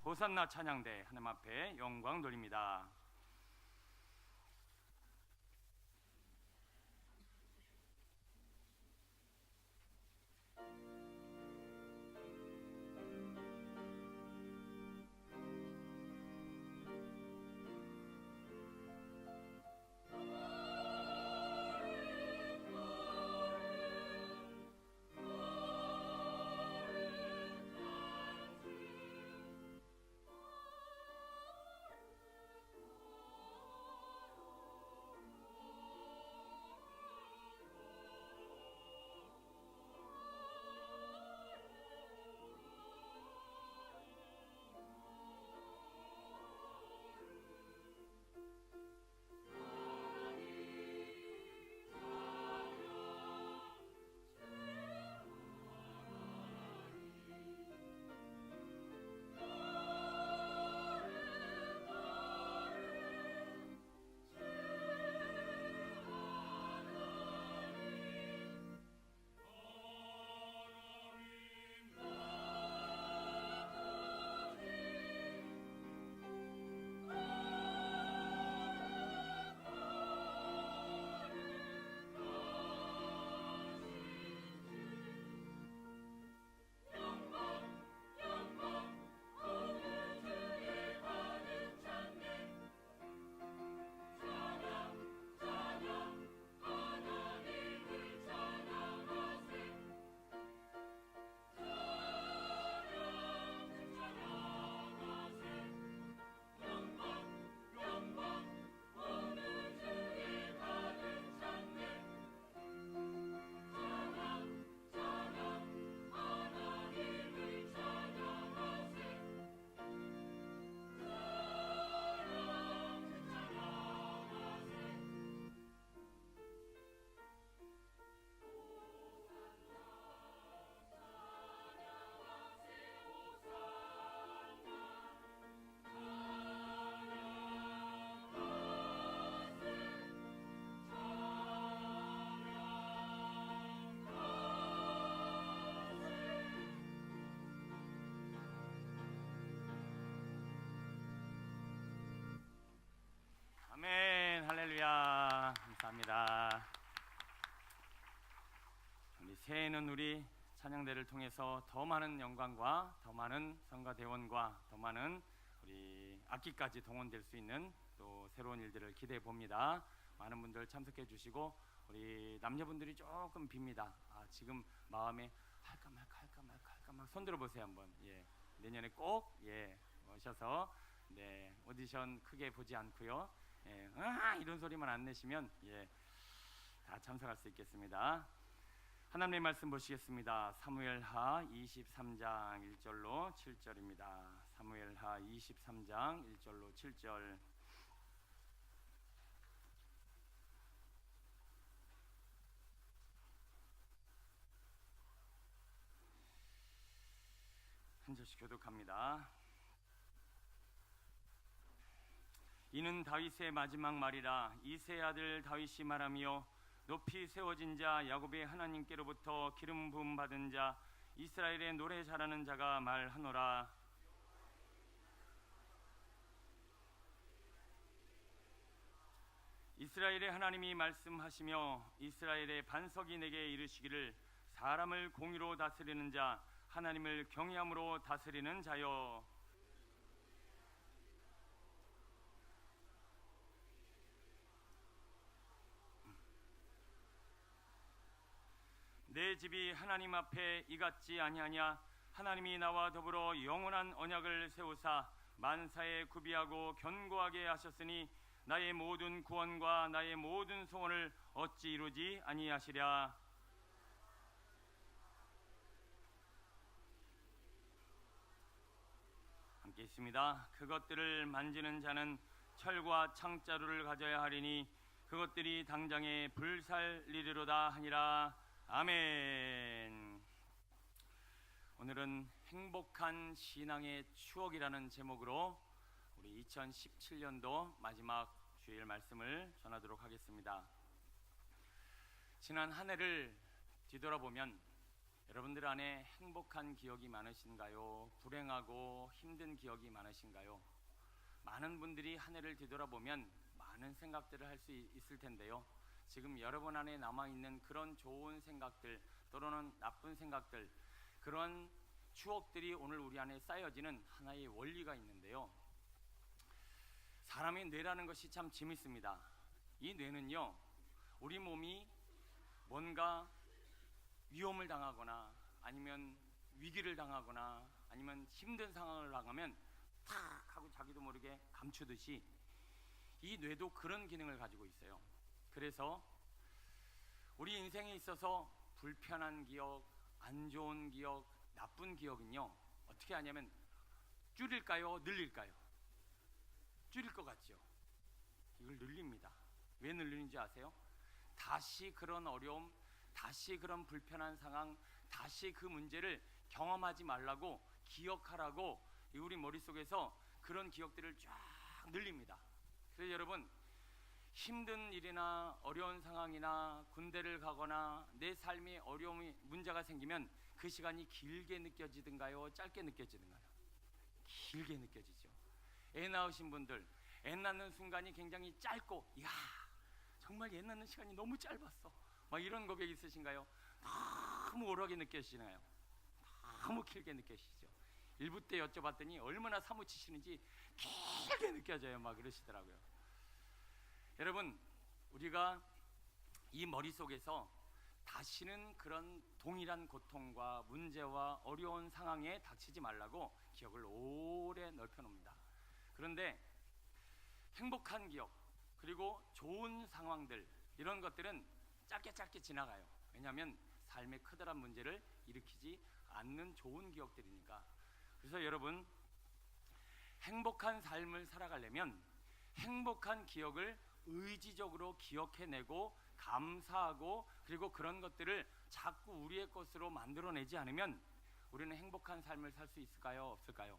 호산나 찬양대 하나님 앞에 영광 돌립니다. 아멘. 할렐루야. 감사합니다. 우리 새해에는 우리 찬양대를 통해서 더 많은 영광과 더 많은 성가 대원과 더 많은 우리 악기까지 동원될 수 있는 또 새로운 일들을 기대해 봅니다. 많은 분들 참석해 주시고 우리 남녀분들이 조금 빕니다. 지금 마음에 할까 말까 손 들어 보세요 한번. 내년에 꼭 오셔서 오디션 크게 보지 않고요. 이런 소리만 안 내시면 다 참석할 수 있겠습니다. 하나님의 말씀 보시겠습니다. 사무엘하 23장 1절로 7절입니다. 사무엘하 23장 1절로 7절. 한 절씩 교독합니다. 이는 다윗의 마지막 말이라. 이새의 아들 다윗이 말하며 높이 세워진 자 야곱의 하나님께로부터 기름 부음 받은 자 이스라엘의 노래 잘하는 자가 말하노라. 이스라엘의 하나님이 말씀하시며 이스라엘의 반석이 내게 이르시기를 사람을 공의로 다스리는 자 하나님을 경외함으로 다스리는 자여. 내 집이 하나님 앞에 이같지 아니하냐. 하나님이 나와 더불어 영원한 언약을 세우사 만사에 구비하고 견고하게 하셨으니 나의 모든 구원과 나의 모든 소원을 어찌 이루지 아니하시랴. 함께 있습니다. 그것들을 만지는 자는 철과 창자루를 가져야 하리니 그것들이 당장에 불살리리로다 하니라. 아멘. 오늘은 행복한 신앙의 추억이라는 제목으로 우리 2017년도 마지막 주일 말씀을 전하도록 하겠습니다. 지난 한 해를 뒤돌아보면 여러분들 안에 행복한 기억이 많으신가요? 불행하고 힘든 기억이 많으신가요? 많은 분들이 한 해를 뒤돌아보면 많은 생각들을 할 수 있을 텐데요. 지금 여러분 안에 남아있는 그런 좋은 생각들 또는 나쁜 생각들, 그런 추억들이 오늘 우리 안에 쌓여지는 하나의 원리가 있는데요. 사람의 뇌라는 것이 참 재밌습니다. 이 뇌는요, 우리 몸이 뭔가 위험을 당하거나 아니면 위기를 당하거나 아니면 힘든 상황을 당하면 탁 하고 자기도 모르게 감추듯이 이 뇌도 그런 기능을 가지고 있어요. 그래서 우리 인생에 있어서 불편한 기억, 안 좋은 기억, 나쁜 기억은요, 어떻게 하냐면 줄일까요? 늘릴까요? 줄일 것 같죠? 이걸 늘립니다. 왜 늘리는지 아세요? 다시 그런 어려움, 다시 그런 불편한 상황, 다시 그 문제를 경험하지 말라고, 기억하라고 우리 머릿속에서 그런 기억들을 쫙 늘립니다. 그래서 여러분, 힘든 일이나 어려운 상황이나 군대를 가거나 내 삶에 어려움이 문제가 생기면 그 시간이 길게 느껴지든가요? 짧게 느껴지든가요? 길게 느껴지죠. 애 낳으신 분들, 애 낳는 순간이 굉장히 짧고, 이야, 정말 애 낳는 시간이 너무 짧았어, 막 이런 고백 있으신가요? 너무 오래하게 느껴지시나요? 너무 길게 느껴지시죠. 일부 때 여쭤봤더니 얼마나 사무치시는지 길게 느껴져요, 막 그러시더라고요. 여러분, 우리가 이 머릿속에서 다시는 그런 동일한 고통과 문제와 어려운 상황에 닥치지 말라고 기억을 오래 넓혀놓습니다. 그런데 행복한 기억, 그리고 좋은 상황들, 이런 것들은 짧게 지나가요. 왜냐하면 삶의 커다란 문제를 일으키지 않는 좋은 기억들이니까. 그래서 여러분, 행복한 삶을 살아가려면 행복한 기억을 의지적으로 기억해내고 감사하고, 그리고 그런 것들을 자꾸 우리의 것으로 만들어내지 않으면 우리는 행복한 삶을 살 수 있을까요? 없을까요?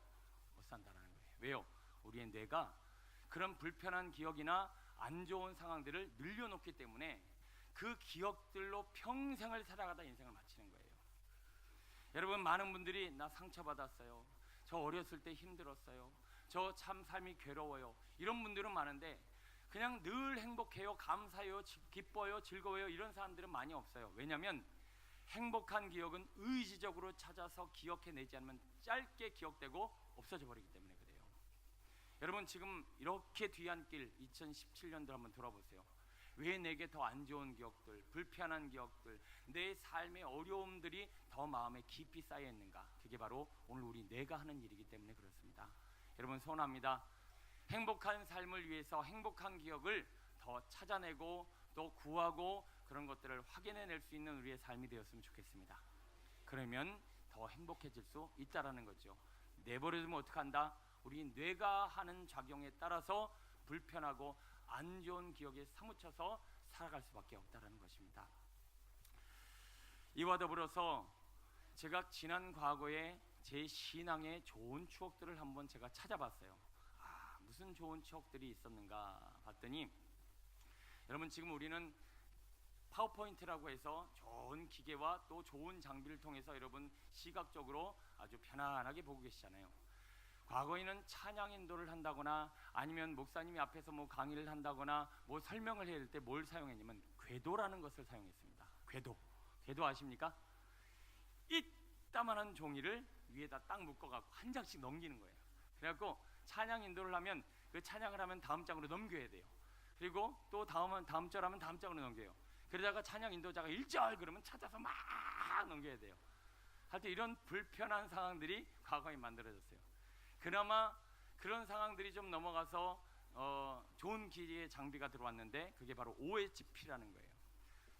못 산다는 거예요. 왜요? 우리의 뇌가 그런 불편한 기억이나 안 좋은 상황들을 늘려놓기 때문에 그 기억들로 평생을 살아가다 인생을 마치는 거예요. 여러분, 많은 분들이 나 상처받았어요, 저 어렸을 때 힘들었어요, 저 참 삶이 괴로워요, 이런 분들은 많은데 그냥 늘 행복해요, 감사해요, 기뻐요, 즐거워요, 이런 사람들은 많이 없어요. 왜냐하면 행복한 기억은 의지적으로 찾아서 기억해내지 않으면 짧게 기억되고 없어져 버리기 때문에 그래요. 여러분, 지금 이렇게 뒤안길 2017년도 한번 돌아보세요. 왜 내게 더 안 좋은 기억들, 불편한 기억들, 내 삶의 어려움들이 더 마음에 깊이 쌓여 있는가? 그게 바로 오늘 우리 뇌가 하는 일이기 때문에 그렇습니다. 여러분, 소원합니다. 행복한 삶을 위해서 행복한 기억을 더 찾아내고 또 구하고 그런 것들을 확인해낼 수 있는 우리의 삶이 되었으면 좋겠습니다. 그러면 더 행복해질 수 있다라는 거죠. 내버려두면 어떡한다? 우리 뇌가 하는 작용에 따라서 불편하고 안 좋은 기억에 사무쳐서 살아갈 수밖에 없다라는 것입니다. 이와 더불어서 제가 지난 과거에 제 신앙의 좋은 추억들을 한번 제가 찾아봤어요. 무슨 좋은 추억들이 있었는가 봤더니, 여러분, 지금 우리는 파워포인트라고 해서 좋은 기계와 또 좋은 장비를 통해서 여러분 시각적으로 아주 편안하게 보고 계시잖아요. 과거에는 찬양 인도를 한다거나 아니면 목사님이 앞에서 뭐 강의를 한다거나 뭐 설명을 해야 될 때 뭘 사용했냐면 궤도라는 것을 사용했습니다. 궤도 아십니까? 이따만한 종이를 위에다 딱 묶어갖고 한 장씩 넘기는 거예요. 그래갖고 찬양 인도를 하면 그 찬양을 하면 다음 장으로 넘겨야 돼요. 그리고 또 다음 절 하면 다음 장으로 넘겨요. 그러다가 찬양 인도자가 1절 그러면 찾아서 막 넘겨야 돼요. 하여튼 이런 불편한 상황들이 과거에 만들어졌어요. 그나마 그런 상황들이 좀 넘어가서 좋은 기계의 장비가 들어왔는데 그게 바로 OHP라는 거예요.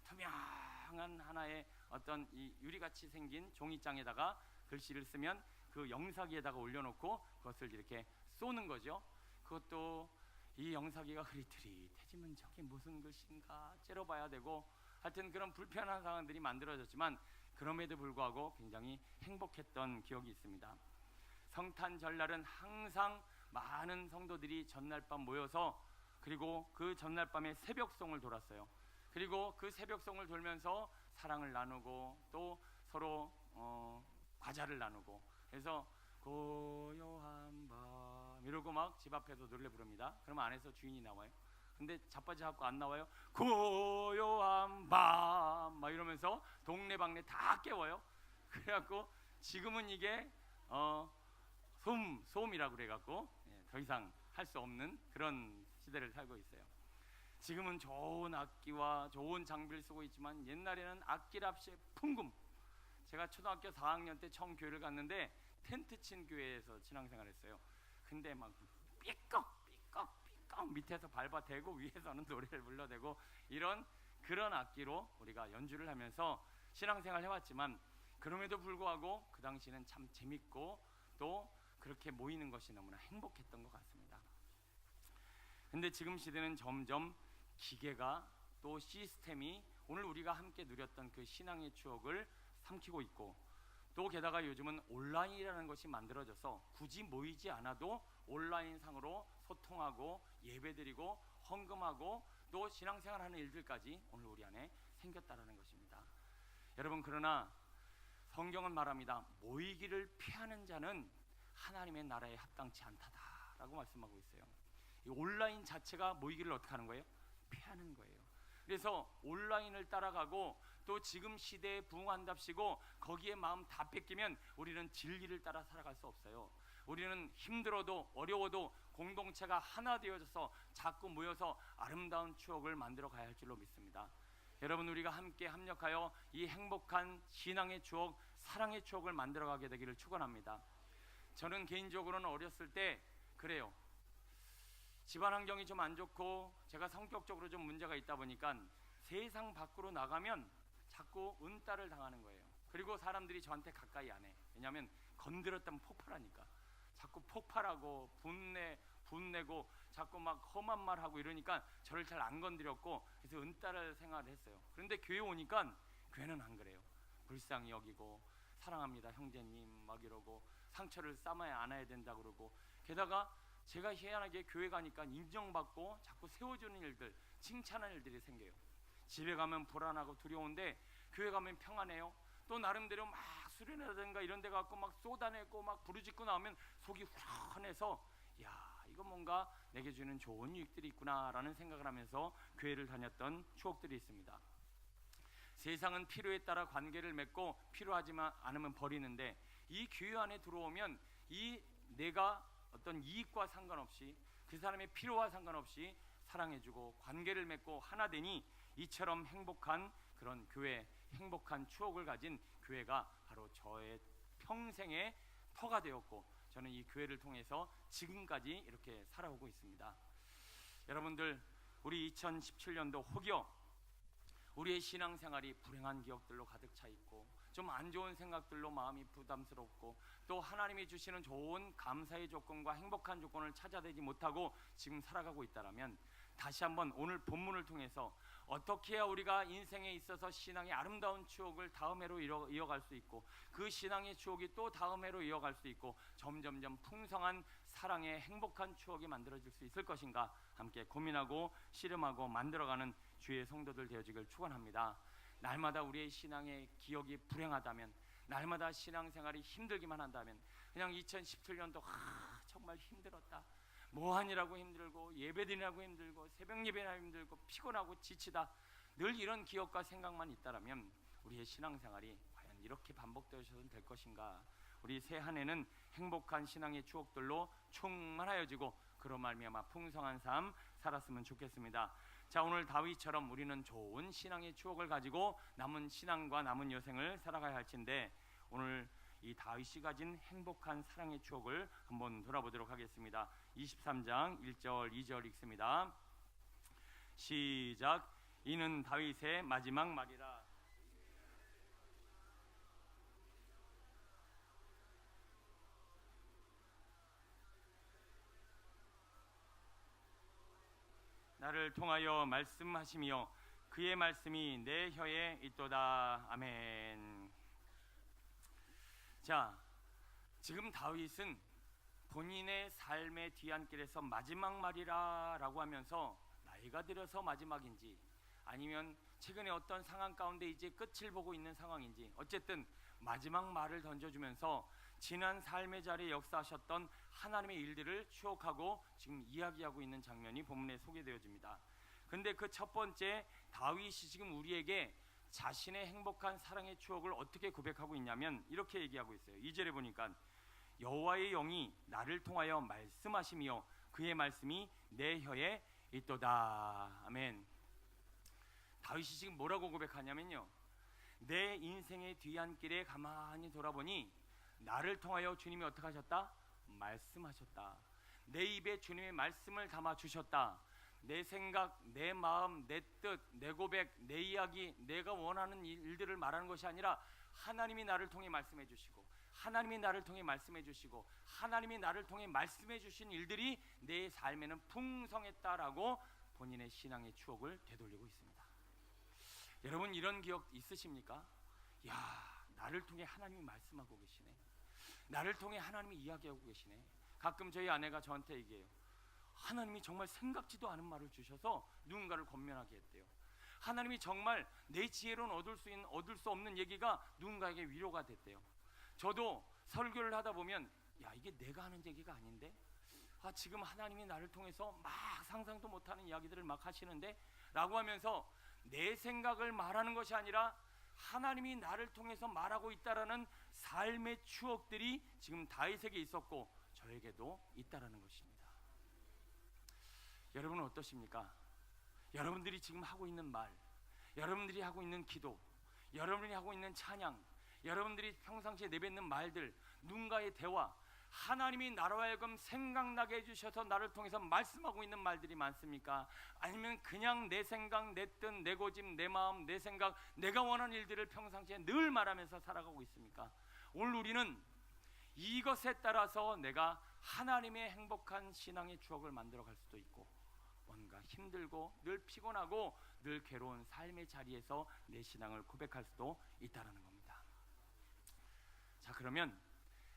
투명한 하나의 어떤 이 유리같이 생긴 종이장에다가 글씨를 쓰면 그 영사기에다가 올려놓고 그것을 이렇게 쏘는 거죠. 그것도 이 영사기가 흐릿흐릿해지면 저게 무슨 글씨인가 째려봐야 되고, 하여튼 그런 불편한 상황들이 만들어졌지만 그럼에도 불구하고 굉장히 행복했던 기억이 있습니다. 성탄 전날은 항상 많은 성도들이 전날 밤 모여서, 그리고 그 전날 밤에 새벽송을 돌았어요. 그리고 그 새벽송을 돌면서 사랑을 나누고 또 서로 과자를 나누고, 그래서 고요한 밤 이러고 막 집 앞에서 노래 부릅니다. 그러면 안에서 주인이 나와요. 근데 자빠지 갖고 안 나와요. 고요한 밤 막 이러면서 동네방네 다 깨워요. 그래갖고 지금은 이게 소음이라고 그래갖고 더 이상 할 수 없는 그런 시대를 살고 있어요. 지금은 좋은 악기와 좋은 장비를 쓰고 있지만 옛날에는 악기랍시의 풍금. 제가 초등학교 4학년 때 처음 교회를 갔는데 텐트 친 교회에서 신앙생활을 했어요. 근데 막 삐걱 밑에서 밟아대고 위에서는 노래를 불러대고 이런 그런 악기로 우리가 연주를 하면서 신앙생활을 해왔지만, 그럼에도 불구하고 그 당시는 참 재밌고 또 그렇게 모이는 것이 너무나 행복했던 것 같습니다. 근데 지금 시대는 점점 기계가 또 시스템이 오늘 우리가 함께 누렸던 그 신앙의 추억을 삼키고 있고, 또 게다가 요즘은 온라인이라는 것이 만들어져서 굳이 모이지 않아도 온라인상으로 소통하고 예배드리고 헌금하고 또 신앙생활하는 일들까지 오늘 우리 안에 생겼다라는 것입니다. 여러분, 그러나 성경은 말합니다. 모이기를 피하는 자는 하나님의 나라에 합당치 않다라고 말씀하고 있어요. 이 온라인 자체가 모이기를 어떻게 하는 거예요? 피하는 거예요. 그래서 온라인을 따라가고 또 지금 시대에 부응한답시고 거기에 마음 다 뺏기면 우리는 진리를 따라 살아갈 수 없어요. 우리는 힘들어도 어려워도 공동체가 하나 되어져서 자꾸 모여서 아름다운 추억을 만들어 가야 할 줄로 믿습니다. 여러분, 우리가 함께 합력하여 이 행복한 신앙의 추억, 사랑의 추억을 만들어 가게 되기를 축원합니다. 저는 개인적으로는 어렸을 때 그래요. 집안 환경이 좀 안 좋고 제가 성격적으로 좀 문제가 있다 보니까 세상 밖으로 나가면 자꾸 은따를 당하는 거예요. 그리고 사람들이 저한테 가까이 안 해. 왜냐하면 건드렸다면 폭발하니까. 자꾸 폭발하고 분내고 자꾸 막 험한 말하고 이러니까 저를 잘 안 건드렸고, 그래서 은따를 생활을 했어요. 그런데 교회 오니까 교회는 안 그래요. 불쌍히 여기고 사랑합니다 형제님 막 이러고 상처를 쌓아야 안아야 된다 그러고, 게다가 제가 희한하게 교회 가니까 인정받고 자꾸 세워주는 일들, 칭찬하는 일들이 생겨요. 집에 가면 불안하고 두려운데 교회 가면 평안해요. 또 나름대로 막 수련회라든가 이런 데 가고 막 쏟아내고 막 부르짖고 나오면 속이 후련해서, 야, 이거 뭔가 내게 주는 좋은 유익들이 있구나 라는 생각을 하면서 교회를 다녔던 추억들이 있습니다. 세상은 필요에 따라 관계를 맺고 필요하지만 않으면 버리는데, 이 교회 안에 들어오면 이 내가 어떤 이익과 상관없이 그 사람의 필요와 상관없이 사랑해주고 관계를 맺고 하나 되니 이처럼 행복한 그런 교회, 행복한 추억을 가진 교회가 바로 저의 평생의 터가 되었고, 저는 이 교회를 통해서 지금까지 이렇게 살아오고 있습니다. 여러분들, 우리 2017년도 혹여 우리의 신앙생활이 불행한 기억들로 가득 차 있고 좀 안 좋은 생각들로 마음이 부담스럽고 또 하나님이 주시는 좋은 감사의 조건과 행복한 조건을 찾아내지 못하고 지금 살아가고 있다면, 다시 한번 오늘 본문을 통해서 어떻게 해야 우리가 인생에 있어서 신앙의 아름다운 추억을 다음 해로 이어갈 수 있고 그 신앙의 추억이 또 다음 해로 이어갈 수 있고 점점점 풍성한 사랑의 행복한 추억이 만들어질 수 있을 것인가 함께 고민하고 씨름하고 만들어가는 주의 성도들 되어지길 축원합니다. 날마다 우리의 신앙의 기억이 불행하다면, 날마다 신앙생활이 힘들기만 한다면 그냥 2017년도 정말 힘들었다, 뭐하니라고 힘들고 예배드리라고 힘들고 새벽 예배나 힘들고 피곤하고 지치다, 늘 이런 기억과 생각만 있다라면 우리의 신앙생활이 과연 이렇게 반복되어서는 될 것인가. 우리 새 한 해는 행복한 신앙의 추억들로 충만하여지고 그로 말미암아 풍성한 삶 살았으면 좋겠습니다. 자, 오늘 다윗처럼 우리는 좋은 신앙의 추억을 가지고 남은 신앙과 남은 여생을 살아가야 할텐데, 오늘 이 다윗이 가진 행복한 사랑의 추억을 한번 돌아보도록 하겠습니다. 23장 1절 2절 읽습니다. 시작. 이는 다윗의 마지막 말이라. 나를 통하여 말씀하시며 그의 말씀이 내 혀에 있도다. 아멘. 자, 지금 다윗은 본인의 삶의 뒤안길에서 마지막 말이라 라고 하면서 나이가 들어서 마지막인지 아니면 최근에 어떤 상황 가운데 이제 끝을 보고 있는 상황인지, 어쨌든 마지막 말을 던져주면서 지난 삶의 자리에 역사하셨던 하나님의 일들을 추억하고 지금 이야기하고 있는 장면이 본문에 소개되어집니다. 근데 그 첫 번째, 다윗이 지금 우리에게 자신의 행복한 사랑의 추억을 어떻게 고백하고 있냐면 이렇게 얘기하고 있어요. 2절에 보니까 여호와의 영이 나를 통하여 말씀하시며 그의 말씀이 내 혀에 있도다. 아멘. 다윗이 지금 뭐라고 고백하냐면요, 내 인생의 뒤안길에 가만히 돌아보니 나를 통하여 주님이 어떻게 하셨다? 말씀하셨다. 내 입에 주님의 말씀을 담아 주셨다. 내 생각, 내 마음, 내 뜻, 내 고백, 내 이야기, 내가 원하는 일들을 말하는 것이 아니라 하나님이 나를 통해 말씀해 주시고, 하나님이 나를 통해 말씀해 주시고, 하나님이 나를 통해 말씀해 주신 일들이 내 삶에는 풍성했다라고 본인의 신앙의 추억을 되돌리고 있습니다. 여러분, 이런 기억 있으십니까? 야, 나를 통해 하나님이 말씀하고 계시네. 나를 통해 하나님이 이야기하고 계시네. 가끔 저희 아내가 저한테 얘기해요. 하나님이 정말 생각지도 않은 말을 주셔서 누군가를 권면하게 했대요. 하나님이 정말 내 지혜로는 얻을 수 없는 얘기가 누군가에게 위로가 됐대요. 저도 설교를 하다 보면 야, 이게 내가 하는 얘기가 아닌데, 지금 하나님이 나를 통해서 막 상상도 못하는 이야기들을 막 하시는데 라고 하면서 내 생각을 말하는 것이 아니라 하나님이 나를 통해서 말하고 있다라는 삶의 추억들이 지금 다윗에게 있었고 저에게도 있다라는 것입니다. 여러분은 어떠십니까? 여러분들이 지금 하고 있는 말, 여러분들이 하고 있는 기도, 여러분이 하고 있는 찬양, 여러분들이 평상시에 내뱉는 말들, 누군가의 대화, 하나님이 나로 하여금 생각나게 해주셔서 나를 통해서 말씀하고 있는 말들이 많습니까? 아니면 그냥 내 생각, 내 뜻, 내 고집, 내 마음, 내 생각, 내가 원하는 일들을 평상시에 늘 말하면서 살아가고 있습니까? 오늘 우리는 이것에 따라서 내가 하나님의 행복한 신앙의 추억을 만들어갈 수도 있고, 뭔가 힘들고 늘 피곤하고 늘 괴로운 삶의 자리에서 내 신앙을 고백할 수도 있다는 겁니다. 자, 그러면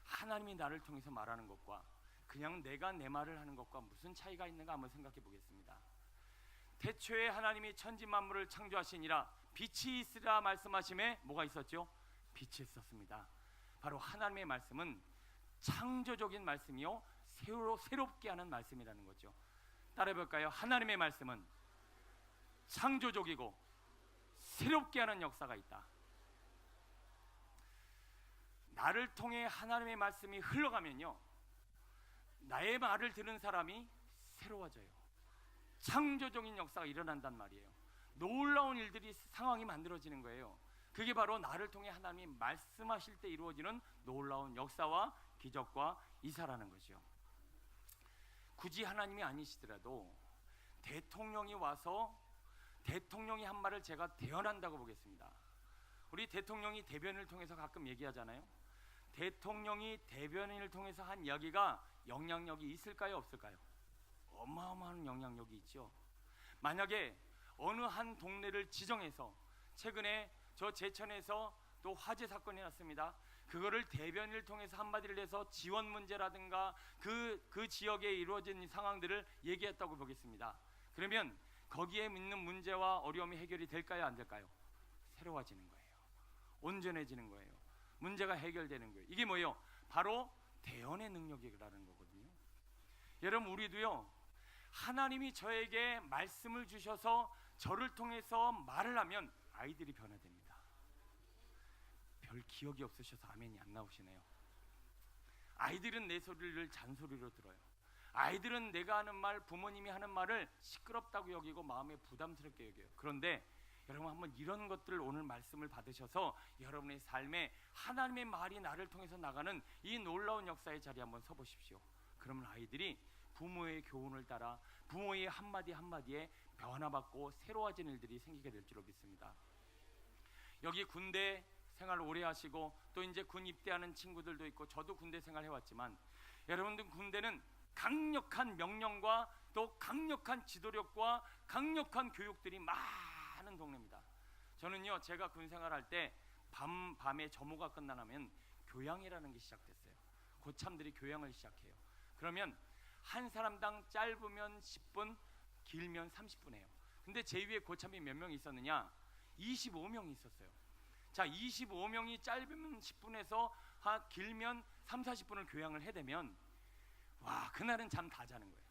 하나님이 나를 통해서 말하는 것과 그냥 내가 내 말을 하는 것과 무슨 차이가 있는가 한번 생각해 보겠습니다. 태초에 하나님이 천지 만물을 창조하시니라 빛이 있으라 말씀하심에 뭐가 있었죠? 빛이 있었습니다. 바로 하나님의 말씀은 창조적인 말씀이요, 새롭게 하는 말씀이라는 거죠. 따라해볼까요? 하나님의 말씀은 창조적이고 새롭게 하는 역사가 있다. 나를 통해 하나님의 말씀이 흘러가면요, 나의 말을 들은 사람이 새로워져요. 창조적인 역사가 일어난단 말이에요. 놀라운 일들이, 상황이 만들어지는 거예요. 그게 바로 나를 통해 하나님이 말씀하실 때 이루어지는 놀라운 역사와 기적과 이사라는 거죠. 굳이 하나님이 아니시더라도 대통령이 와서 대통령이 한 말을 제가 대언한다고 보겠습니다. 우리 대통령이 대변인을 통해서 가끔 얘기하잖아요. 대통령이 대변인을 통해서 한 이야기가 영향력이 있을까요, 없을까요? 어마어마한 영향력이 있죠. 만약에 어느 한 동네를 지정해서, 최근에 저 제천에서 또 화재 사건이 났습니다. 그거를 대변인을 통해서 한마디를 해서 지원 문제라든가 그 지역에 이루어진 상황들을 얘기했다고 보겠습니다. 그러면 거기에 있는 문제와 어려움이 해결이 될까요, 안 될까요? 새로워지는 거예요. 온전해지는 거예요. 문제가 해결되는 거예요. 이게 뭐예요? 바로 대언의 능력이라는 거거든요. 여러분, 우리도요, 하나님이 저에게 말씀을 주셔서 저를 통해서 말을 하면 아이들이 변화됩니다. 별 기억이 없으셔서 아멘이 안 나오시네요. 아이들은 내 소리를 잔소리로 들어요. 아이들은 내가 하는 말, 부모님이 하는 말을 시끄럽다고 여기고 마음에 부담스럽게 여겨요. 그런데 여러분, 한번 이런 것들을 오늘 말씀을 받으셔서 여러분의 삶에 하나님의 말이 나를 통해서 나가는 이 놀라운 역사의 자리에 한번 서보십시오. 그러면 아이들이 부모의 교훈을 따라 부모의 한마디 한마디에 변화받고 새로워진 일들이 생기게 될 줄로 믿습니다. 여기 군대 생활 오래 하시고 또 이제 군 입대하는 친구들도 있고, 저도 군대 생활 해왔지만, 여러분들 군대는 강력한 명령과 또 강력한 지도력과 강력한 교육들이 많은 동네입니다. 저는요, 제가 군 생활할 때 밤에 점호가 끝나면 교양이라는 게 시작됐어요. 고참들이 교양을 시작해요. 그러면 한 사람당 짧으면 10분, 길면 30분 해요. 근데 제 위에 고참이 몇 명 있었느냐? 25명이 있었어요. 자, 25명이 짧으면 10분에서 길면 3, 40분을 교양을 해대면 와, 그날은 잠 다 자는 거예요.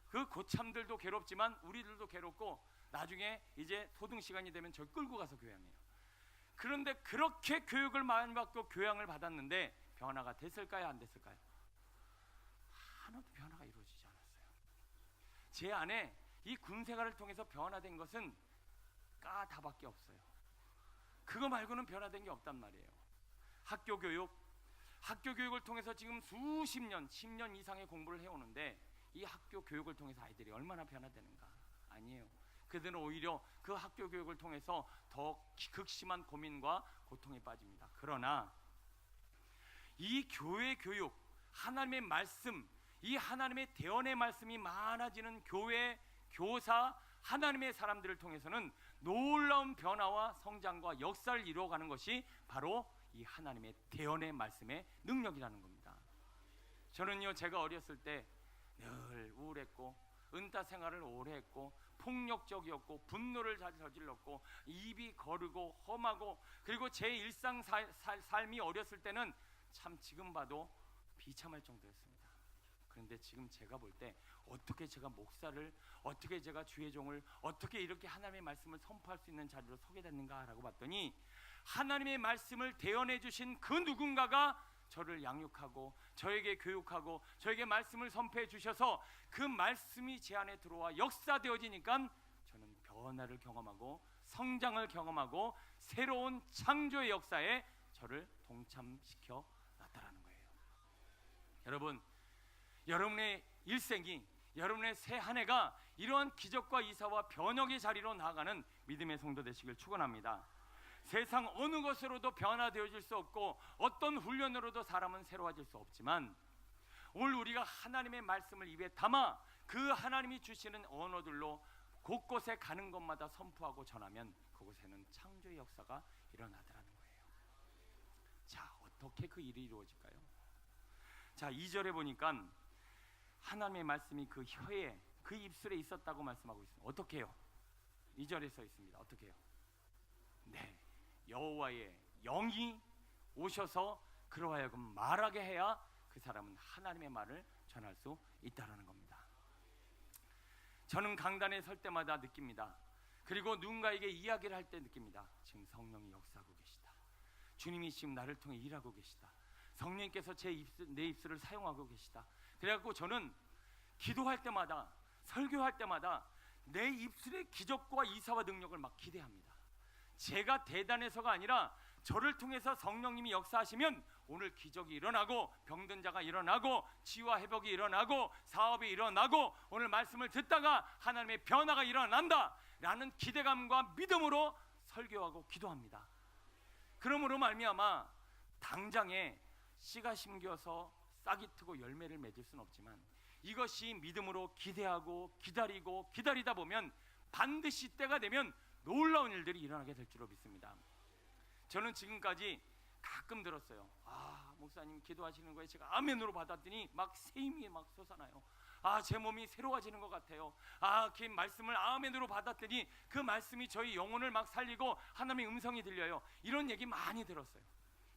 그 고참들도 괴롭지만 우리들도 괴롭고 나중에 이제 소등 시간이 되면 저 끌고 가서 교양해요. 그런데 그렇게 교육을 많이 받고 교양을 받았는데 변화가 됐을까요? 안 됐을까요? 하나도 변화가 이루어지지 않았어요. 제 안에 이 군생활을 통해서 변화된 것은 까다밖에 없어요. 그거 말고는 변화된 게 없단 말이에요. 학교 교육을 통해서 지금 수십 년, 10년 이상의 공부를 해오는데 이 학교 교육을 통해서 아이들이 얼마나 변화되는가? 아니에요. 그들은 오히려 그 학교 교육을 통해서 더 극심한 고민과 고통에 빠집니다. 그러나 이 교회 교육, 하나님의 말씀, 이 하나님의 대언의 말씀이 많아지는 교회, 교사, 하나님의 사람들을 통해서는 놀라운 변화와 성장과 역사를 이루어가는 것이 바로 이 하나님의 대언의 말씀의 능력이라는 겁니다. 저는요, 제가 어렸을 때 늘 우울했고 은따 생활을 오래 했고 폭력적이었고 분노를 잘 저질렀고 입이 거르고 험하고, 그리고 제 일상 삶이 어렸을 때는 참 지금 봐도 비참할 정도였습니다. 그런데 지금 제가 볼 때 어떻게 제가 목사를, 어떻게 제가 주의 종을, 어떻게 이렇게 하나님의 말씀을 선포할 수 있는 자리로 서게 됐는가라고 봤더니 하나님의 말씀을 대언해 주신 그 누군가가 저를 양육하고 저에게 교육하고 저에게 말씀을 선포해 주셔서 그 말씀이 제 안에 들어와 역사되어지니까 저는 변화를 경험하고 성장을 경험하고 새로운 창조의 역사에 저를 동참시켜 놨다라는 거예요. 여러분, 여러분의 일생이, 여러분의 새 한 해가 이러한 기적과 이사와 변혁의 자리로 나아가는 믿음의 성도 되시길 축원합니다. 세상 어느 것으로도 변화되어질 수 없고 어떤 훈련으로도 사람은 새로워질 수 없지만 오늘 우리가 하나님의 말씀을 입에 담아 그 하나님이 주시는 언어들로 곳곳에 가는 곳마다 선포하고 전하면 그곳에는 창조의 역사가 일어나더라는 거예요. 자, 어떻게 그 일이 이루어질까요? 자, 2절에 보니까 하나님의 말씀이 그 혀에, 그 입술에 있었다고 말씀하고 있습니다. 어떻게 해요? 2절에 써 있습니다. 어떻게 해요? 네, 여호와의 영이 오셔서 그로 하여금 말하게 해야 그 사람은 하나님의 말을 전할 수 있다는 겁니다. 저는 강단에 설 때마다 느낍니다. 그리고 누군가에게 이야기를 할 때 느낍니다. 지금 성령이 역사하고 계시다. 주님이 지금 나를 통해 일하고 계시다. 성령님께서 내 입술을 사용하고 계시다. 그래갖고 저는 기도할 때마다, 설교할 때마다 내 입술의 기적과 이사와 능력을 막 기대합니다. 제가 대단해서가 아니라 저를 통해서 성령님이 역사하시면 오늘 기적이 일어나고 병든 자가 일어나고 치유와 회복이 일어나고 사업이 일어나고 오늘 말씀을 듣다가 하나님의 변화가 일어난다 라는 기대감과 믿음으로 설교하고 기도합니다. 그러므로 말미암아 당장에 씨가 심겨서 싹이 트고 열매를 맺을 수는 없지만 이것이 믿음으로 기대하고 기다리고 기다리다 보면 반드시 때가 되면 놀라운 일들이 일어나게 될 줄로 믿습니다. 저는 지금까지 가끔 들었어요. 목사님 기도하시는 거에 제가 아멘으로 받았더니 막 새 힘이 막 솟아나요. 제 몸이 새로워지는 것 같아요. 그 말씀을 아멘으로 받았더니 그 말씀이 저희 영혼을 막 살리고 하나님의 음성이 들려요. 이런 얘기 많이 들었어요.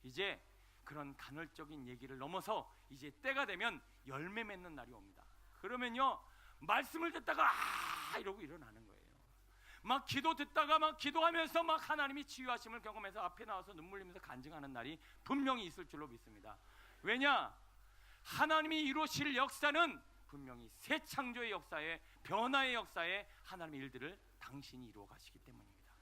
이제 그런 간헐적인 얘기를 넘어서 이제 때가 되면 열매 맺는 날이 옵니다. 그러면요, 말씀을 듣다가 이러고 일어나는 거예요. 막 기도 듣다가 막 기도하면서 막 하나님이 치유하심을 경험해서 앞에 나와서 눈물 흘리면서 간증하는 날이 분명히 있을 줄로 믿습니다. 왜냐? 하나님이 이루실 역사는 분명히 새 창조의 역사에, 변화의 역사에 하나님의 일들을 당신이 이루어 가시기 때문입니다.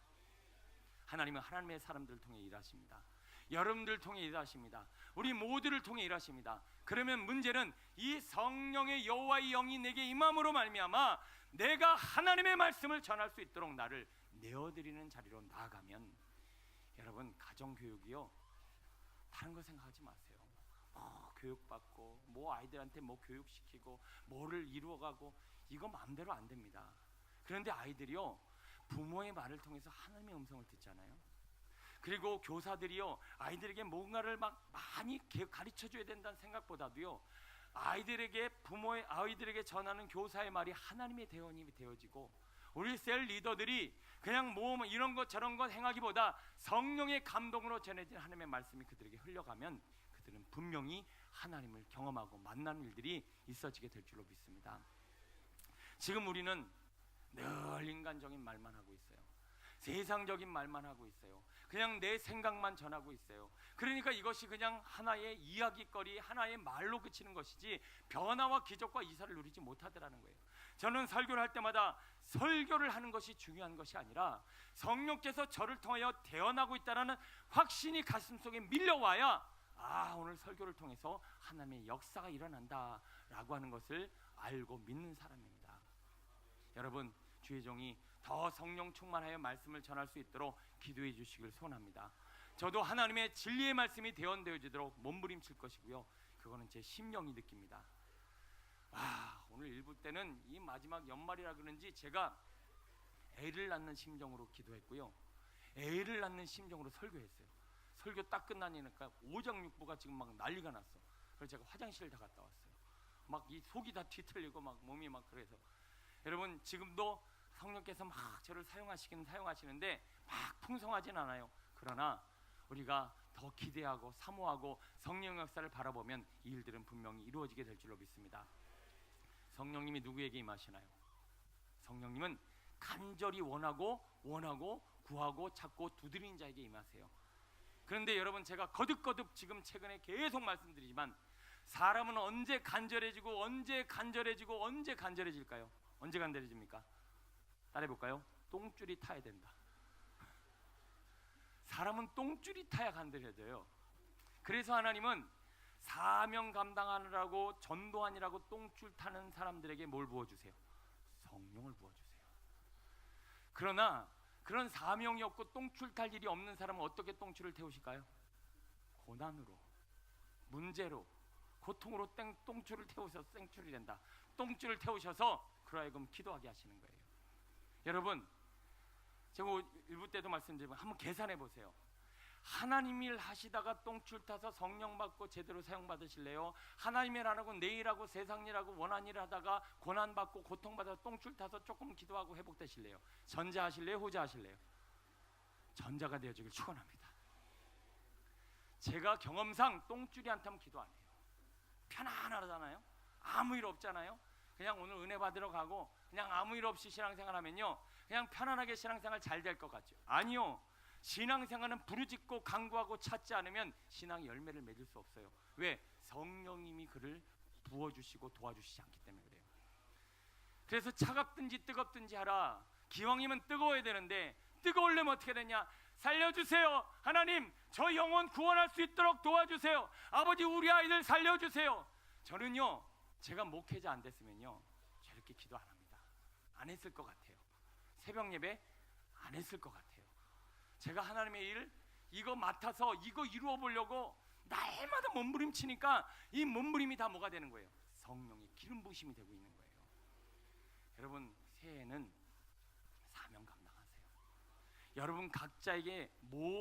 하나님은 하나님의 사람들을 통해 일하십니다. 여러분들 통해 일하십니다. 우리 모두를 통해 일하십니다. 그러면 문제는 이 성령의 여호와의 영이 내게 임함으로 말미암아 내가 하나님의 말씀을 전할 수 있도록 나를 내어드리는 자리로 나아가면, 여러분, 가정교육이요, 다른 거 생각하지 마세요. 교육받고 아이들한테 교육시키고 뭐를 이루어가고 이거 마음대로 안 됩니다. 그런데 아이들이요, 부모의 말을 통해서 하나님의 음성을 듣잖아요. 그리고 교사들이요, 아이들에게 뭔가를 막 많이 가르쳐줘야 된다는 생각보다도요, 아이들에게 전하는 교사의 말이 하나님의 대언이 되어지고 우리 셀 리더들이 그냥 뭐 이런 것 저런 것 행하기보다 성령의 감동으로 전해진 하나님의 말씀이 그들에게 흘러가면 그들은 분명히 하나님을 경험하고 만나는 일들이 있어지게 될 줄로 믿습니다. 지금 우리는 늘 인간적인 말만 하고 있어요. 세상적인 말만 하고 있어요. 그냥 내 생각만 전하고 있어요. 그러니까 이것이 그냥 하나의 이야기거리, 하나의 말로 그치는 것이지 변화와 기적과 이사를 누리지 못하더라는 거예요. 저는 설교를 할 때마다 설교를 하는 것이 중요한 것이 아니라 성령께서 저를 통하여 태어나고 있다는 확신이 가슴속에 밀려와야 오늘 설교를 통해서 하나님의 역사가 일어난다라고 하는 것을 알고 믿는 사람입니다. 여러분, 주의 종이 더 성령 충만하여 말씀을 전할 수 있도록 기도해 주시길 소원합니다. 저도 하나님의 진리의 말씀이 대언되어지도록 몸부림칠 것이고요. 그거는 제 심령이 느낍니다. 오늘 일부 때는 이 마지막 연말이라 그런지 제가 애를 낳는 심정으로 기도했고요. 애를 낳는 심정으로 설교했어요. 설교 딱 끝나니까 오장육부가 지금 막 난리가 났어. 그래서 제가 화장실 다 갔다 왔어요. 막 이 속이 다 뒤틀리고 막 몸이 막 그래서 여러분 지금도 성령께서 막 저를 사용하시는데 막 풍성하진 않아요. 그러나 우리가 더 기대하고 사모하고 성령 역사를 바라보면 이 일들은 분명히 이루어지게 될 줄로 믿습니다. 성령님이 누구에게 임하시나요? 성령님은 간절히 원하고 구하고 찾고 두드리는 자에게 임하세요. 그런데 여러분 제가 거듭 지금 최근에 계속 말씀드리지만 사람은 언제 간절해지고 언제 간절해질까요? 언제 간절해집니까? 따라해볼까요? 똥줄이 타야 된다. 사람은 똥줄이 타야 간절해져요. 그래서 하나님은 사명 감당하느라고 전도하느라고 똥줄 타는 사람들에게 뭘 부어주세요? 성령을 부어주세요. 그러나 그런 사명이 없고 똥줄 탈 일이 없는 사람은 어떻게 똥줄을 태우실까요? 고난으로, 문제로, 고통으로 똥줄을 태우셔서 땡줄이 된다. 똥줄을 태우셔서 그러하여금 기도하게 하시는 거예요. 여러분, 제가 일부 때도 말씀드리면 한번 계산해 보세요. 하나님 일 하시다가 똥줄 타서 성령 받고 제대로 사용 받으실래요? 하나님 일 안 하고 내 일하고 세상 일하고 원한 일 하다가 고난 받고 고통 받아서 똥줄 타서 조금 기도하고 회복되실래요? 전자 하실래요? 후자 하실래요? 전자가 되어주길 축원합니다. 제가 경험상 똥줄이 안 타면 기도 안 해요. 편안하잖아요. 아무 일 없잖아요. 그냥 오늘 은혜 받으러 가고 그냥 아무 일 없이 신앙생활 하면요 그냥 편안하게 신앙생활 잘 될 것 같죠? 아니요. 신앙생활은 부르짖고 간구하고 찾지 않으면 신앙의 열매를 맺을 수 없어요. 왜? 성령님이 그를 부어주시고 도와주시지 않기 때문에 그래요. 그래서 차갑든지 뜨겁든지 하라. 기왕이면 뜨거워야 되는데 뜨거우려면 어떻게 되냐? 살려주세요. 하나님, 저 영혼 구원할 수 있도록 도와주세요. 아버지, 우리 아이들 살려주세요. 저는요 제가 목회자 안 됐으면요 저렇게 기도 안 합니다. 안 했을 것 같아요. 새벽 예배 안 했을 것 같아요. 제가 하나님의 일 이거 맡아서 이거 이루어 보려고 날마다 몸부림치니까 이 몸부림이 다 뭐가 되는 거예요? 성령의 기름 부으심이 되고 있는 거예요. 여러분, 새해에는 사명 감당하세요. 여러분 각자에게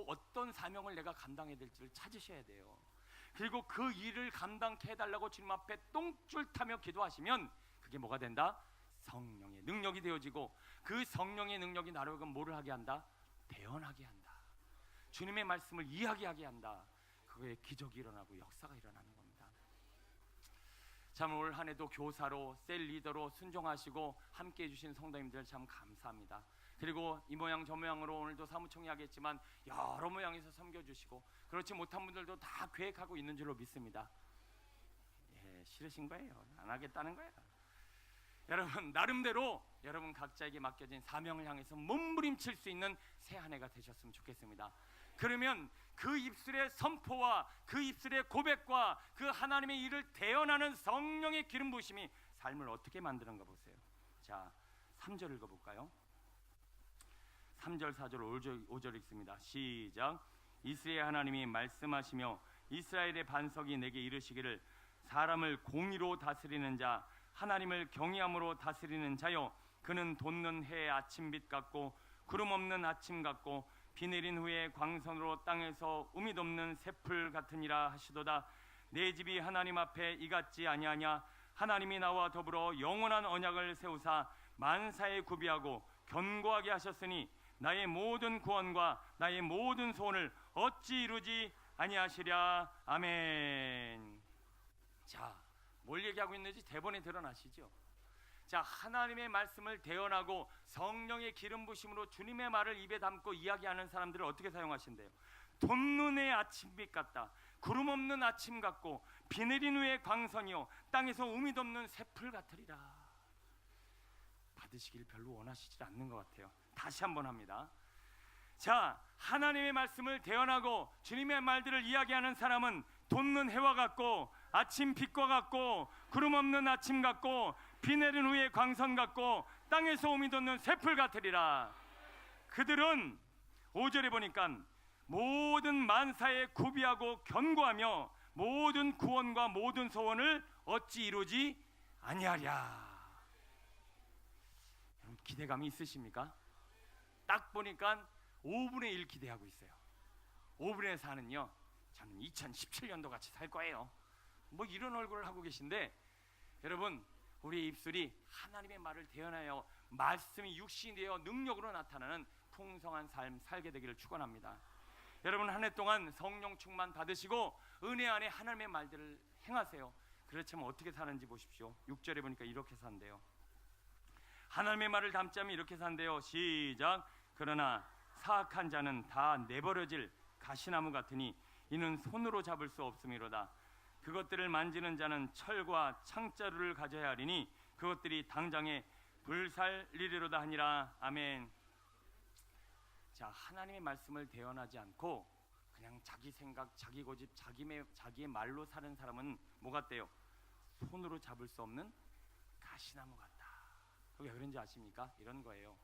어떤 사명을 내가 감당해야 될지를 찾으셔야 돼요. 그리고 그 일을 감당케 해달라고 주님 앞에 똥줄 타며 기도하시면 그게 뭐가 된다? 성령의 능력이 되어지고 그 성령의 능력이 나를 뭐를 하게 한다? 대언하게 한다. 주님의 말씀을 이야기하게 한다. 그거에 기적이 일어나고 역사가 일어나는 겁니다. 참 올 한 해도 교사로 셀 리더로 순종하시고 함께 해주신 성도님들 참 감사합니다. 그리고 이 모양 저 모양으로 오늘도 사무총회 하겠지만 여러 모양에서 섬겨주시고 그렇지 못한 분들도 다 계획하고 있는 줄로 믿습니다. 싫으신 거예요. 안 하겠다는 거예요. 여러분 나름대로 여러분 각자에게 맡겨진 사명을 향해서 몸부림칠 수 있는 새 한 해가 되셨으면 좋겠습니다. 그러면 그 입술의 선포와 그 입술의 고백과 그 하나님의 일을 대언하는 성령의 기름 부으심이 삶을 어떻게 만드는가 보세요. 자, 3절 읽어볼까요? 3절 4절 5절 읽습니다. 시작. 이스라엘 하나님이 말씀하시며 이스라엘의 반석이 내게 이르시기를 사람을 공의로 다스리는 자 하나님을 경외함으로 다스리는 자요 그는 돋는 해의 아침빛 같고 구름 없는 아침 같고 비 내린 후에 광선으로 땅에서 우밋 없는 새풀 같으니라 하시도다. 내 집이 하나님 앞에 이같지 아니하냐. 하나님이 나와 더불어 영원한 언약을 세우사 만사에 구비하고 견고하게 하셨으니 나의 모든 구원과 나의 모든 소원을 어찌 이루지 아니하시랴. 아멘. 자, 뭘 얘기하고 있는지 대본에 드러나시죠? 자, 하나님의 말씀을 대언하고 성령의 기름 부심으로 주님의 말을 입에 담고 이야기하는 사람들을 어떻게 사용하신대요? 돋눈의 아침빛 같다. 구름 없는 아침 같고 비 내린 후의 광선이요 땅에서 우미 덮는 새풀 같으리라. 받으시길 별로 원하시지 않는 것 같아요. 다시 한번 합니다. 자, 하나님의 말씀을 대언하고 주님의 말들을 이야기하는 사람은 돋는 해와 같고 아침 빛과 같고 구름 없는 아침 같고 비 내린 후의 광선 같고 땅에서 우미 돋는 새풀 같으리라. 그들은 5절에 보니까 모든 만사에 구비하고 견고하며 모든 구원과 모든 소원을 어찌 이루지 아니하랴. 여러분, 기대감이 있으십니까? 딱 보니까 5분의 1 기대하고 있어요. 5분의 4는요, 저는 2017년도 같이 살 거예요. 뭐 이런 얼굴을 하고 계신데, 여러분, 우리의 입술이 하나님의 말을 대언하여 말씀이 육신이 되어 능력으로 나타나는 풍성한 삶 살게 되기를 축원합니다. 여러분, 한 해 동안 성령 충만 받으시고 은혜 안에 하나님의 말들을 행하세요. 그렇지만 어떻게 사는지 보십시오. 6절에 보니까 이렇게 산대요. 하나님의 말을 담자면 이렇게 산대요. 시작. 그러나 사악한 자는 다 내버려질 가시나무 같으니 이는 손으로 잡을 수 없음이로다. 그것들을 만지는 자는 철과 창자루를 가져야 하리니 그것들이 당장에 불살리리로다 하니라. 아멘. 자, 하나님의 말씀을 대언하지 않고 그냥 자기 생각, 자기 고집, 자기의 말로 사는 사람은 뭐 같대요? 손으로 잡을 수 없는 가시나무 같다. 왜 그런지 아십니까? 이런 거예요.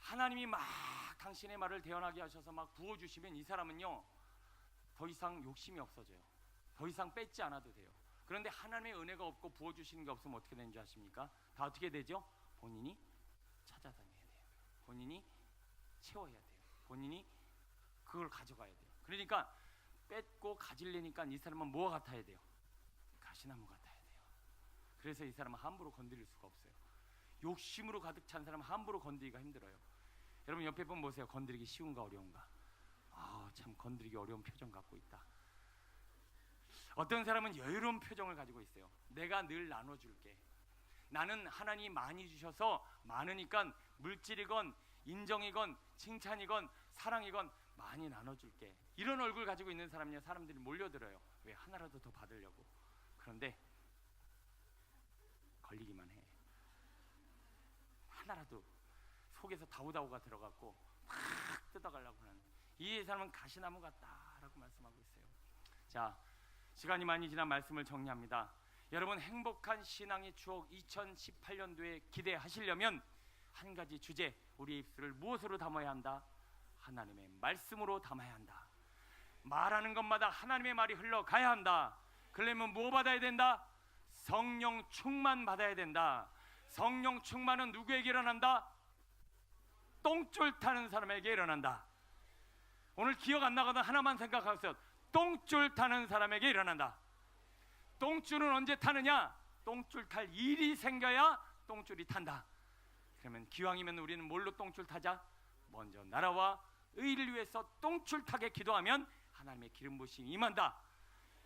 하나님이 막 당신의 말을 대언하게 하셔서 막 부어주시면 이 사람은요, 더 이상 욕심이 없어져요. 더 이상 뺏지 않아도 돼요. 그런데 하나님의 은혜가 없고 부어주시는 게 없으면 어떻게 되는지 아십니까? 다 어떻게 되죠? 본인이 찾아다녀야 돼요. 본인이 채워야 돼요. 본인이 그걸 가져가야 돼요. 그러니까 뺏고 가지려니까 이 사람은 뭐가 같아야 돼요? 가시나무 같아야 돼요. 그래서 이 사람은 함부로 건드릴 수가 없어요. 욕심으로 가득 찬 사람은 함부로 건드리기가 힘들어요. 여러분, 옆에 분 보세요. 건드리기 쉬운가 어려운가? 참 건드리기 어려운 표정 갖고 있다. 어떤 사람은 여유로운 표정을 가지고 있어요. 내가 늘 나눠줄게. 나는 하나님이 많이 주셔서 많으니까 물질이건 인정이건 칭찬이건 사랑이건 많이 나눠줄게. 이런 얼굴 가지고 있는 사람이요, 사람들이 몰려들어요. 왜? 하나라도 더 받으려고. 그런데 걸리기만 해. 하나라도 속에서 다우다우가 들어갔고 막 뜯어가려고 하는 이 사람은 가시나무 같다라고 말씀하고 있어요. 자, 시간이 많이 지난 말씀을 정리합니다. 여러분, 행복한 신앙의 추억 2018년도에 기대하시려면 한 가지 주제, 우리 입술을 무엇으로 담아야 한다? 하나님의 말씀으로 담아야 한다. 말하는 것마다 하나님의 말이 흘러가야 한다. 그러려면 뭐 받아야 된다? 성령 충만 받아야 된다. 성령 충만은 누구에게 일어난다? 똥줄 타는 사람에게 일어난다. 오늘 기억 안 나거든 하나만 생각하세요. 똥줄 타는 사람에게 일어난다. 똥줄은 언제 타느냐? 똥줄 탈 일이 생겨야 똥줄이 탄다. 그러면 기왕이면 우리는 뭘로 똥줄 타자? 먼저 나라와 의를 위해서 똥줄 타게 기도하면 하나님의 기름 부심이 임한다.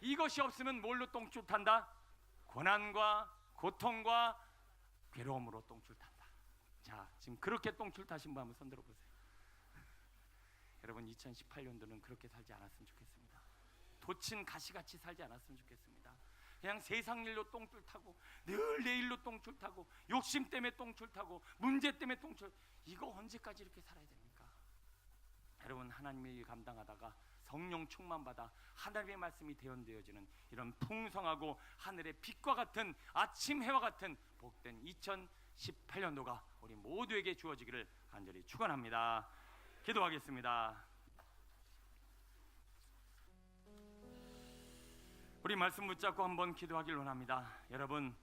이것이 없으면 뭘로 똥줄 탄다? 고난과 고통과 괴로움으로 똥줄 탄다. 자, 지금 그렇게 똥줄 타신 분 한번 손 들어보세요. 여러분, 2018년도는 그렇게 살지 않았으면 좋겠습니다. 도친 가시같이 살지 않았으면 좋겠습니다. 그냥 세상 일로 똥줄 타고 늘 내일로 똥줄 타고 욕심 때문에 똥줄 타고 문제 때문에 똥줄, 이거 언제까지 이렇게 살아야 됩니까? 여러분, 하나님의 일 감당하다가 성령 충만 받아 하나님의 말씀이 대언되어지는 이런 풍성하고 하늘의 빛과 같은 아침 해와 같은 복된 2018년도가 우리 모두에게 주어지기를 간절히 축원합니다. 기도하겠습니다. 우리 말씀 붙잡고 한번 기도하길 원합니다. 여러분,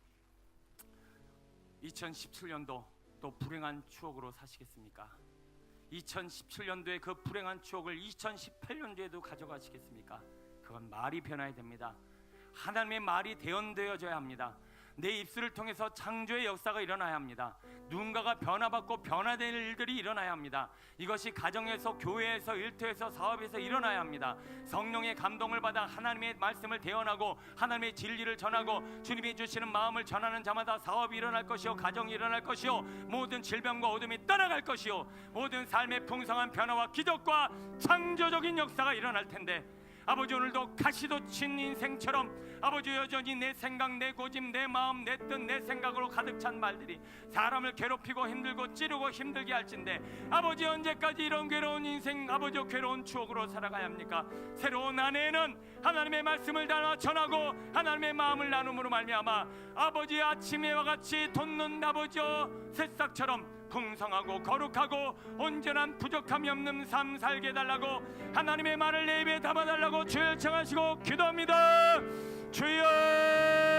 2017년도 또 불행한 추억으로 사시겠습니까? 2017년도에 그 불행한 추억을 2018년도에도 가져가시겠습니까? 그건 말이 변화야 됩니다. 하나님의 말이 대언되어져야 합니다. 내 입술을 통해서 창조의 역사가 일어나야 합니다. 누군가가 변화받고 변화될 일들이 일어나야 합니다. 이것이 가정에서, 교회에서, 일터에서, 사업에서 일어나야 합니다. 성령의 감동을 받아 하나님의 말씀을 대언하고 하나님의 진리를 전하고 주님이 주시는 마음을 전하는 자마다 사업이 일어날 것이요, 가정이 일어날 것이요, 모든 질병과 어둠이 떠나갈 것이요, 모든 삶의 풍성한 변화와 기적과 창조적인 역사가 일어날 텐데, 아버지 오늘도 가시돋친 인생처럼 아버지 여전히 내 생각, 내 고집, 내 마음, 내 뜻, 내 생각으로 가득 찬 말들이 사람을 괴롭히고 힘들고 찌르고 힘들게 할진데, 아버지 언제까지 이런 괴로운 인생, 아버지 괴로운 추억으로 살아가야 합니까? 새로운 아내는 하나님의 말씀을 전하고 하나님의 마음을 나눔으로 말미암아 아버지 아침에와 같이 돋는 아버지 새싹처럼 풍성하고 거룩하고 온전한 부족함이 없는 삶 살게 해달라고 하나님의 말을 내 입에 담아달라고 주여 청하시고 기도합니다. 주여.